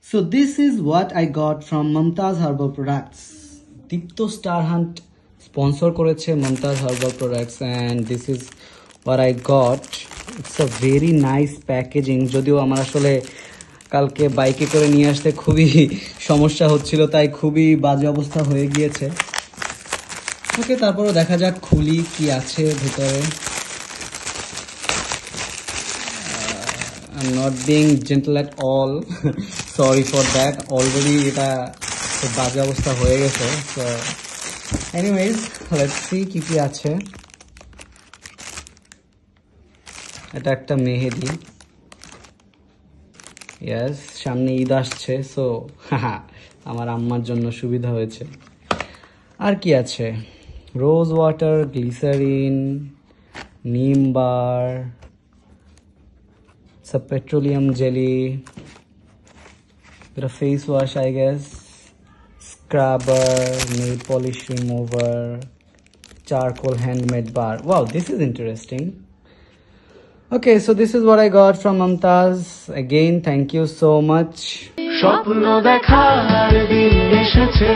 So this is what I got from Mumtaz Herbal Products. Dipto Star Hunt sponsor করেছে Mumtaz Herbal Products and this is what I got. It's a very nice packaging. যদিও আমার আসলে কালকে বাইকে করে নিয়ে আসতে খুবই সমস্যা হচ্ছিল, তাই খুবই বাজে অবস্থা হয়ে গিয়েছে। ওকে, তারপরও দেখা যাক খুলি কি আছে ভিতরে। I'm not being gentle at all. Sorry for that. Already এটা খুব বাজে অবস্থা হয়ে গেছে। So anyways, let's see কি কি আছে। এটা একটা মেহেদি। Yes, সামনে ঈদ আসছে, so আমার আম্মার জন্য সুবিধা হয়েছে। আর কি আছে? রোজ ওয়াটার, গ্লিসারিন, নিম বার, some petroleum jelly, bit of face wash I guess, scrubber, nail polish remover, charcoal handmade bar. Wow, this is interesting. Okay, so this is what I got from Mumtaz. Again, thank you so much. স্বপ্ন দেখার দিন এসেছে।